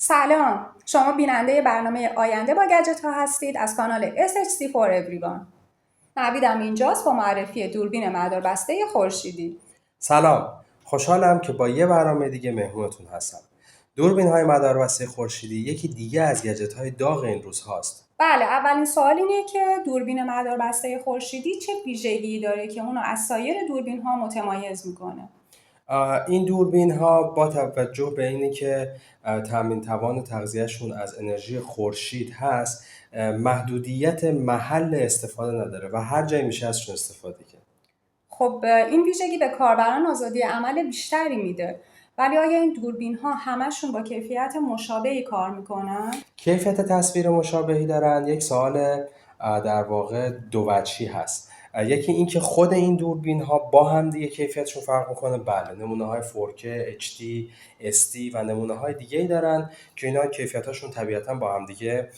سلام، شما بیننده برنامه آینده با گجت ها هستید از کانال SHC for Everyone. نویدم اینجاست با معرفی دوربین مداربسته خورشیدی. سلام، خوشحالم که با یه برنامه دیگه مهمونتون هستم. دوربین‌های مداربسته خورشیدی یکی دیگه از گجت‌های داغ این روز هاست. بله، اولین سوال اینه که دوربین مداربسته خورشیدی چه ویژگی داره که اونو از سایر دوربین ها متمایز میکنه؟ این دوربین‌ها با توجه به اینی که تامین توان تغذیه‌شون از انرژی خورشید هست، محدودیت محل استفاده نداره و هر جایی میشه ازشون استفاده کرد. خب این ویژگی به کاربران آزادی عمل بیشتری میده، ولی آیا این دوربین ها همشون با کیفیت مشابهی کار میکنن؟ کیفیت تصویر مشابهی دارن. یک سوال در واقع دو وجهی هست. یکی این که خود این دوربین ها با هم دیگه کیفیتشون فرق میکنه. بله، نمونه های 4K، HD، SD و نمونه های دیگه ای دارن که اینا کیفیتاشون طبیعتا با هم دیگه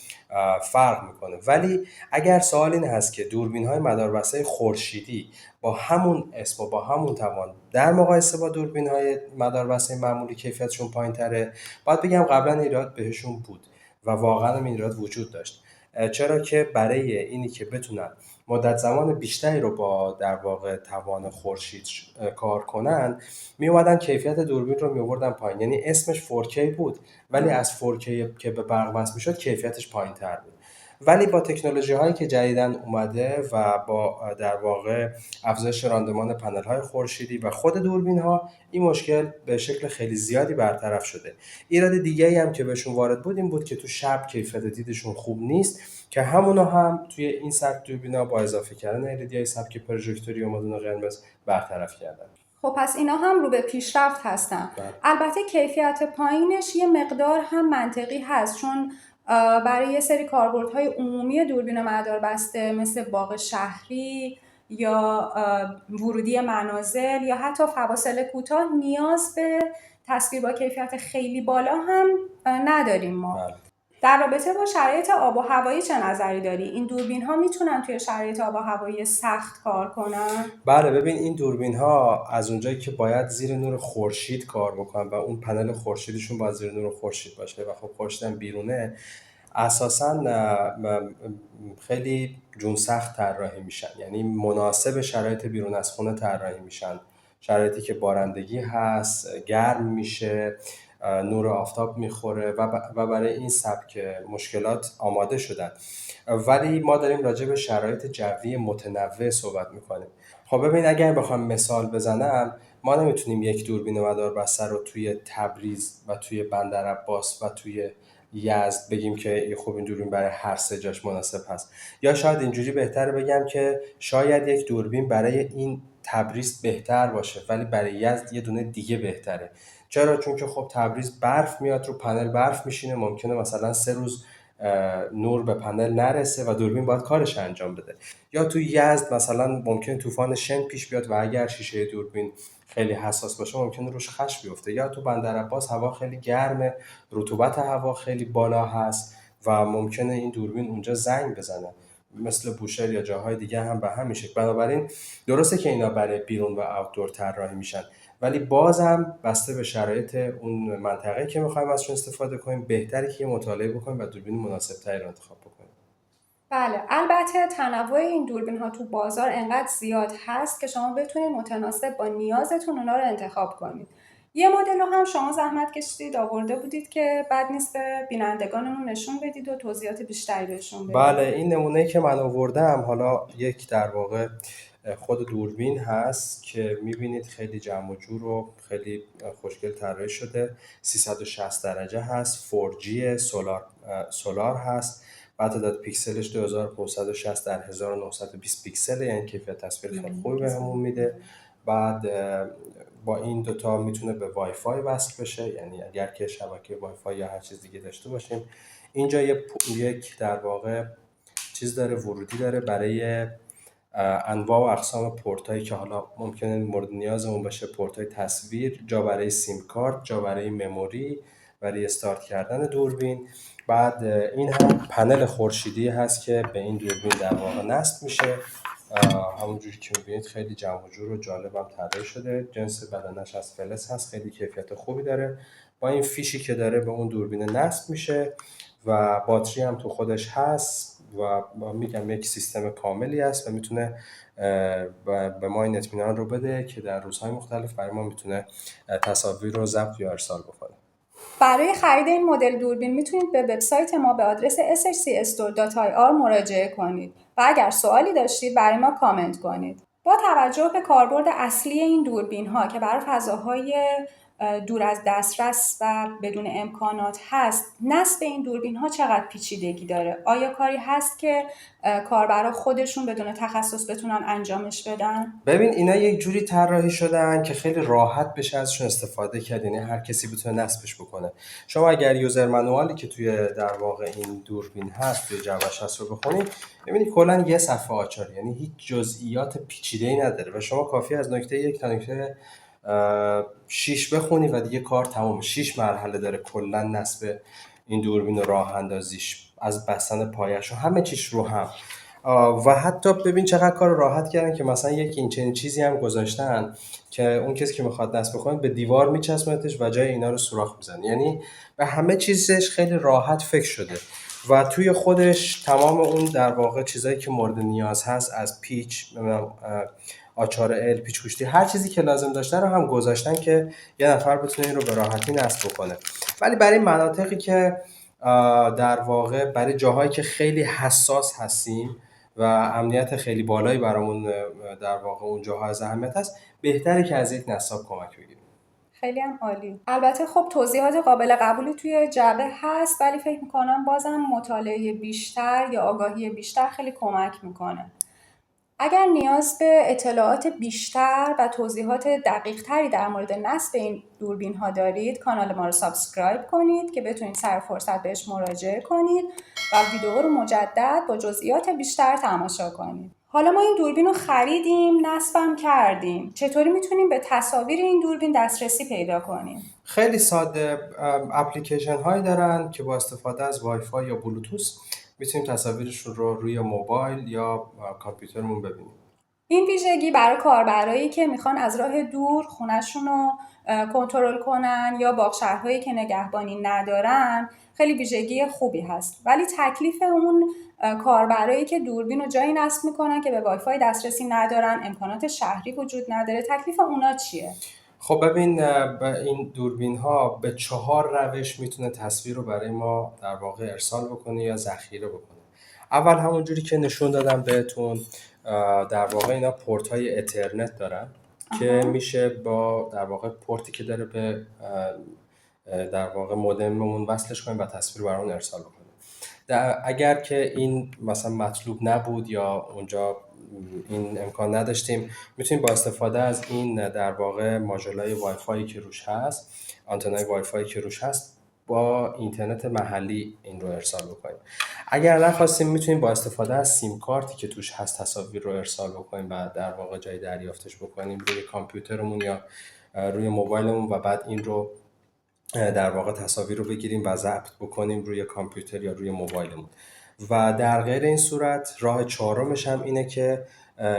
فرق میکنه. ولی اگر سوال این هست که دوربین های مداربسته خورشیدی با همون اسم و با همون توان در مقایسه با دوربین های مداربسته معمولی کیفیتشون پایین تره، باید بگم قبلا ایراد بهشون بود و واقعا این ایراد وجود داشت. چرا که برای اینی که بتونن مدت زمان بیشتری رو با در واقع توان خورشید کار کنن، می اومدن کیفیت دوربین رو می آوردن پایین. یعنی اسمش 4K بود ولی از 4K که به برق وصل میشد کیفیتش پایین تر بود. ولی با تکنولوژی هایی که جدیداً اومده و با در واقع افزایش راندمان پنل های خورشیدی و خود دوربین ها، این مشکل به شکل خیلی زیادی برطرف شده. ایراد دیگه‌ای هم که بهشون وارد بود این بود که تو شب کیفیت دیدشون خوب نیست، که همونو هم توی این سبک دوربینا با اضافه کردن LED های سبک پروژکتوری و مدون قرمز برطرف کردن. خب پس اینا هم رو به پیشرفت هستن. بله. البته کیفیت پایینش یه مقدار هم منطقی هست، چون برای یه سری کاربردهای عمومی دوربین مداربسته مثل باغ شهری یا ورودی منازل یا حتی فواصل کوتاه نیاز به تصویر با کیفیت خیلی بالا هم نداریم ما. بله. در رابطه با شرایط آب و هوایی چه نظری داری؟ این دوربین ها میتونن توی شرایط آب و هوایی سخت کار کنن؟ بله، ببین این دوربین ها از اونجایی که باید زیر نور خورشید کار بکنن و اون پنل خورشیدشون باید زیر نور خورشید باشه و خب خورشید هم بیرونه، اساساً خیلی جون سخت طراحی میشن. یعنی مناسب شرایط بیرون از خونه طراحی میشن، شرایطی که بارندگی هست، گرم میشه، نور آفتاب میخوره و برای این سبک مشکلات آماده شدن. ولی ما داریم راجع به شرایط جوی متنوع صحبت میکنیم. خب ببین، اگر بخوام مثال بزنم، ما نمیتونیم یک دوربین مداربسته رو توی تبریز و توی بندرعباس و توی یزد بگیم که خب این دوربین برای هر سه جاش مناسب هست. یا شاید اینجوری بهتره بگم که شاید یک دوربین برای این تبریز بهتر باشه ولی برای یزد یه دونه دیگه بهتره. چرا؟ چون که خب تبریز برف میاد، رو پنل برف میشینه، ممکنه مثلا 3 روز نور به پنل نرسه و دوربین باید کارش انجام بده. یا تو یزد مثلا ممکنه طوفان شن پیش بیاد و اگر شیشه دوربین خیلی حساس باشه ممکنه روش خش بیفته. یا تو بندرعباس هوا خیلی گرمه، رطوبت هوا خیلی بالا هست و ممکنه این دوربین اونجا زنگ بزنه، مثل بوشهر یا جاهای دیگه هم به همین شکل. بنابراین درسته که اینا برای بیرون و آوتدور طراحی میشن، ولی بازم بسته به شرایط اون منطقه که میخوایم ازشون استفاده کنیم بهتره که یه مطالعه بکنیم و دوربین مناسب‌تری رو انتخاب بکنیم. بله، البته تنوع این دوربین ها تو بازار انقدر زیاد هست که شما بتونید متناسب با نیازتون اونا رو انتخاب کنید. یه مدل رو هم شما زحمت کشیدید آورده بودید که بد نیست به بینندگانمون نشون بدید و توضیحات بیشتری بهشون بدید. بله، این نمونه‌ای که من آوردم حالا یک در واقع خود دوربین هست که میبینید خیلی جمع و جور و خیلی خوشگل طراحی شده. 360 درجه هست، 4G، سولار هست، بعد تعداد پیکسلش 2560 در 1920 پیکسل، یعنی کیفیت تصویر خیلی خوبی بهمون میده. بعد با این دوتا میتونه به وای فای وصل بشه، یعنی اگر که شبکه وای فای یا هر چیز دیگه داشته باشیم. اینجا یک در واقع چیز داره، ورودی داره برای انواع و اقسام پورتایی که حالا ممکنه مورد نیازمون باشه. پورتای تصویر، جا برای سیم کارت، جا برای مموری، برای استارت کردن دوربین. بعد این هم پنل خورشیدی هست که به این دوربین در واقع نصب میشه. همونجوری که میبینید خیلی جمع و جور و جالب هم طراحی شده. جنس بدنش از فلز هست، خیلی کیفیت خوبی داره با این فیشی که داره به اون دوربین نصب میشه و باتری هم تو خودش هست و میگم یک سیستم کاملی است و میتونه به ما این اطمینان رو بده که در روزهای مختلف برای ما میتونه تصاویر رو ضبط یا ارسال بکنه. برای خرید این مدل دوربین میتونید به وبسایت ما به آدرس shcstore.ir مراجعه کنید و اگر سوالی داشتید برای ما کامنت کنید. با توجه به کاربرد اصلی این دوربین ها که برای فضاهای دور از دسترس و بدون امکانات هست، نصب این دوربین ها چقدر پیچیدگی داره؟ آیا کاری هست که کاربرا خودشون بدون تخصص بتونن انجامش بدن؟ ببین اینا یک جوری طراحی شدن که خیلی راحت بشه ازشون استفاده کرد، یعنی هر کسی بتونه نصبش بکنه. شما اگر یوزر منوالی که توی در واقع این دوربین هست توی جوش هست رو بخونید، ببینید کلا یه صفحه آچار، یعنی هیچ جزئیات پیچیده‌ای نداره و شما کافی از نکته 1 تا نکته 6 بخونی و دیگه کار تمومه. 6 مرحله داره کلا نصب این دوربین و راه اندازیش، از بستن پایش و همه چیش رو هم. و حتی ببین چقدر کار راحت کردن که مثلا یک این چنین چیزی هم گذاشتن که اون کسی که میخواد نصب کنه به دیوار میچسبونتش و جای اینا رو سوراخ میزنه، یعنی به همه چیزش خیلی راحت فکر شده و توی خودش تمام اون در واقع چیزایی که مورد نیاز هست، از پیچ، آچار ال، پیچ گوشتی، هر چیزی که لازم داشتن رو هم گذاشتن که یه نفر بتونه این رو به راحتی نصب کنه. ولی برای مناطقی که در واقع برای جاهایی که خیلی حساس هستیم و امنیت خیلی بالایی برامون در واقع اون جاها از اهمیت هست، بهتره که از یک نصاب کمک بگیریم. خیلی هم عالی. البته خب توضیحات قابل قبولی توی جعبه هست، ولی فکر میکنم بازم مطالعه بیشتر یا آگاهی بیشتر خیلی کمک میکنه. اگر نیاز به اطلاعات بیشتر و توضیحات دقیق تری در مورد نصب این دوربین ها دارید، کانال ما رو سابسکرایب کنید که بتونید سر فرصت بهش مراجعه کنید و ویدیو رو مجدد با جزئیات بیشتر تماشا کنید. حالا ما این دوربین رو خریدیم، نصبم کردیم. چطوری میتونیم به تصاویر این دوربین دسترسی پیدا کنیم؟ خیلی ساده، اپلیکیشن هایی دارن که با استفاده از وای فای یا بلوتوث میتونیم تصاویرشون رو روی موبایل یا کامپیوترمون ببینیم. این ویژگی برای کاربرایی که میخوان از راه دور خونه‌شون رو کنترل کنن یا باغ شهرهایی که نگهبانی ندارن خیلی ویژگی خوبی هست، ولی تکلیف اون کاربرایی که دوربین رو جایی نصب میکنن که به وای فای دسترسی ندارن، امکانات شهری وجود نداره، تکلیف اونا چیه؟ خب ببین، این دوربین ها به 4 روش میتونه تصویر رو برای ما در واقع ارسال بکنه یا ذخیره بکنه. اول همون جوری که نشون دادم بهتون، در واقع اینا پورت های اترنت دارن که میشه با در واقع پورتی که داره به در واقع مودممون وصلش کنیم و تصویر برامون ارسال بکنه. اگر که این مثلا مطلوب نبود یا اونجا این امکان نداشتیم، میتونیم با استفاده از این در واقع ماژولای وای فای که روش هست، آنتنای وای فای که روش هست، با اینترنت محلی این رو ارسال بکنیم. اگر نخواستیم میتونیم با استفاده از سیم کارتی که توش هست تصاویر رو ارسال بکنیم و در واقع جای دریافتش بکنیم روی کامپیوترمون یا روی موبایلمون و بعد این رو در واقع تصاویر رو بگیریم و ضبط بکنیم روی کامپیوتر یا روی موبایلمون. و در غیر این صورت راه چهارمش هم اینه که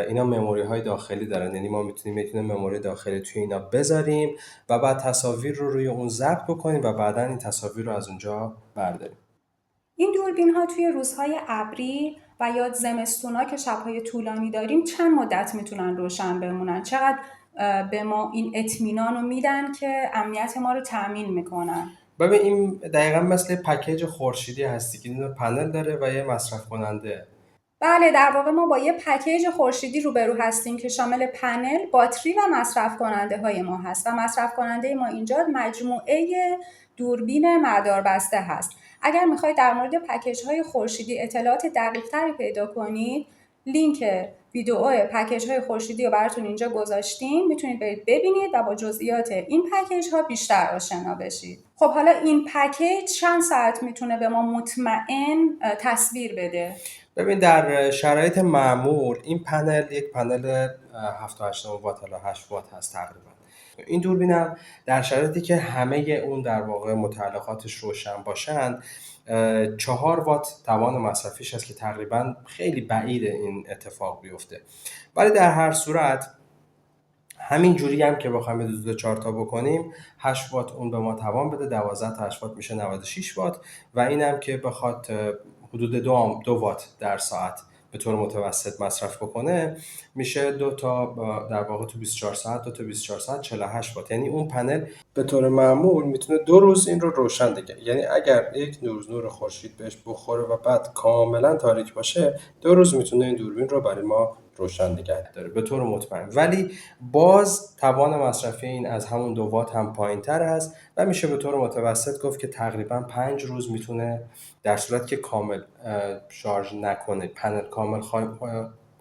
اینا مموری های داخلی دارن، یعنی ما میتونیم یک مموری داخلی توی اینا بذاریم و بعد تصاویر رو روی اون ضبط بکنیم و بعدا این تصاویر رو از اونجا برداریم. این دوربین ها توی روزهای ابری و یا زمستونا که شبهای طولانی داریم چند مدت میتونن روشن بمونن؟ چقدر به ما این اطمینان رو میدن که امنیت ما رو تأمین میکنن؟ ببین این دقیقا مثل پکیج خورشیدی هستی که این پنل داره و یه مصرف کننده. بله، در واقع ما با یه پکیج خورشیدی روبرو هستیم که شامل پنل، باتری و مصرف کننده های ما هست و مصرف کننده ما اینجا مجموعه دوربین مداربسته هست. اگر میخواید در مورد پکیج های خورشیدی اطلاعات دقیق تری پیدا کنید، لینک ویدیو پکیج های خورشیدی رو براتون اینجا گذاشتیم، میتونید برید ببینید و با جزئیات این پکیج ها بیشتر آشنا بشید. خب حالا این پکیج چند ساعت میتونه به ما مطمئن تصویر بده؟ ببین در شرایط معمول این پنل یک پنل 7.8 وات الی 8 وات هست تقریبا. این دوربین هم در شرایطی که همه اون در واقع متعلقاتش روشن باشن 4 وات توان مصرفیش هست که تقریبا خیلی بعید این اتفاق بیفته. ولی در هر صورت همین جوری هم که بخوایم حدود 4 تا بکنیم 8 وات اون به ما توان بده، 12 تا 8 وات میشه 96 وات و اینم که بخواد حدود 2 وات در ساعت به طور متوسط مصرف بکنه میشه 2 تا در واقع تو 24 ساعت 2 تا 24 ساعت 48 وات. یعنی اون پنل به طور معمول میتونه 2 روز این رو روشن نگه، یعنی اگر یک نور خورشید بهش بخوره و بعد کاملا تاریک باشه 2 روز میتونه این دوربین رو برای ما روشن نگه داره به طور مطمئن. ولی باز توان مصرفی این از همون 2 وات هم پایین‌تر است و میشه به طور متوسط گفت که تقریبا 5 روز میتونه در صورت که کامل شارژ نکنه، پنل کامل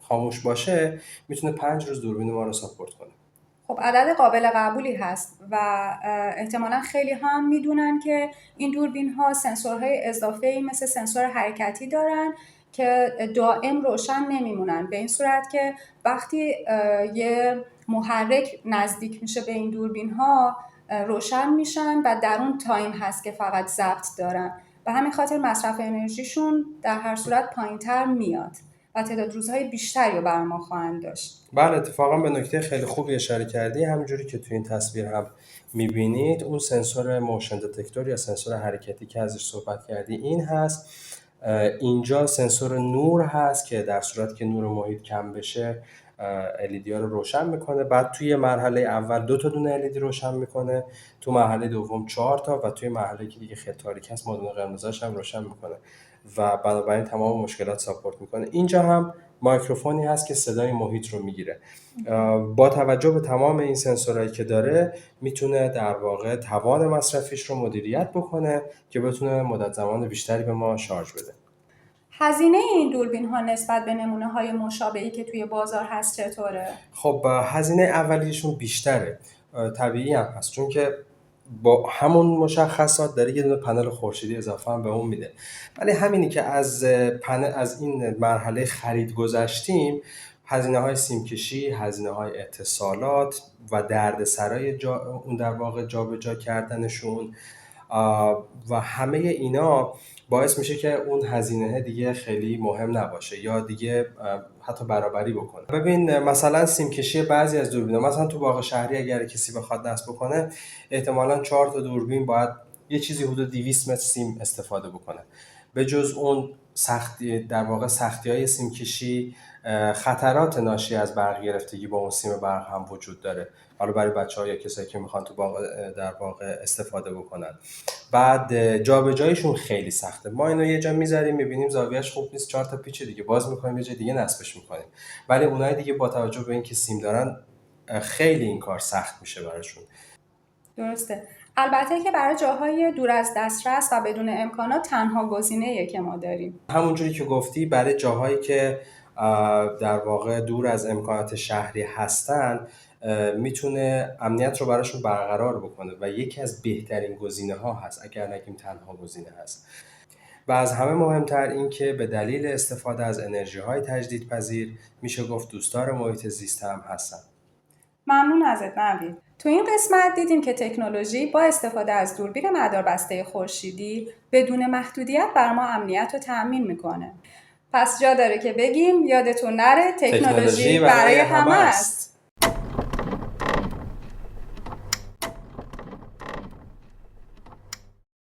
خاموش باشه، میتونه 5 روز دوربین ما رو ساپورت کنه. خب عدد قابل قبولی هست و احتمالاً خیلی هم میدونن که این دوربین ها سنسورهای اضافه‌ای مثل سنسور حرکتی دارن که دائم روشن نمیمونن، به این صورت که وقتی یه محرک نزدیک میشه به این دوربین ها روشن میشن و در اون تایم هست که فقط ضبط دارن. به همین خاطر مصرف انرژیشون در هر صورت پایین‌تر میاد و تعداد روزهای بیشتری رو بر ما خواهند داشت. بله، اتفاقا به نکته خیلی خوبی اشاره کردی. همونجوری که تو این تصویر هم میبینید اون سنسور موشن دتکتور یا سنسور حرکتی که ازش صحبت کردی این هست. اینجا سنسور نور هست که در صورت که نور محیط کم بشه LED ها رو روشن میکنه. بعد توی مرحله اول 2 تا دونه LED روشن میکنه، تو مرحله دوم 4 تا و توی مرحله که دیگه خیلی تاریک هست مادون قرمزاش هم روشن میکنه و بنابراین تمام مشکلات ساپورت میکنه. اینجا هم مایکروفونی هست که صدای محیط رو میگیره. با توجه به تمام این سنسورهایی که داره میتونه در واقع توان مصرفیش رو مدیریت بکنه که بتونه مدت زمان بیشتری به ما شارژ بده. هزینه این دوربین ها نسبت به نمونه های مشابهی که توی بازار هست چطوره؟ خب هزینه اولیشون بیشتره، طبیعی هم هست، چون که با همون مشخصات داره یه دونه پنل خورشیدی اضافه هم به اون میده. ولی همینی که از این مرحله خرید گذشتیم، هزینه های سیمکشی، هزینه های اتصالات و دردسرای اون در واقع جابجا کردنشون و همه اینا باعث میشه که اون هزینه دیگه خیلی مهم نباشه یا دیگه حتی برابری بکنه. ببین مثلا سیمکشی بعضی از دوربینا، مثلا تو باغ شهری اگر کسی بخواد نصب بکنه احتمالاً 4 تا دوربین باید یه چیزی حدود 200 متر سیم استفاده بکنه. به جز اون در واقع سختی‌های سیمکشی، خطرات ناشی از برق گرفتگی با اون سیم برق هم وجود داره، حالا برای بچه‌ها یا کسایی که میخوان تو باغ در واقع استفاده بکنن. بعد جابجاییشون خیلی سخته. ما اینو یه جا میذاریم میبینیم زاویه‌اش خوب نیست، 4 تا پیچ دیگه باز می‌کنیم یه جای دیگه نصبش می‌کنیم. ولی اونای دیگه با توجه به اینکه سیم دارن خیلی این کار سخت میشه براشون. درسته. البته که برای جاهای دور از دسترس و بدون امکانات تنها گزینه‌ایه که ما داریم. همونجوری که گفتی برای جاهایی که در واقع دور از امکانات شهری هستن میتونه امنیت رو براشون برقرار بکنه و یکی از بهترین گزینه ها هست، اگر نگیم تنها گزینه هست. و از همه مهمتر این که به دلیل استفاده از انرژی های تجدیدپذیر میشه گفت دوستدار محیط زیست هم هستن. ممنون ازت نوید. تو این قسمت دیدیم که تکنولوژی با استفاده از دوربین مداربسته خورشیدی بدون محدودیت بر ما امنیت رو تأمین میکنه. پس جا داره که بگیم یادتون نره تکنولوژی برای همه است.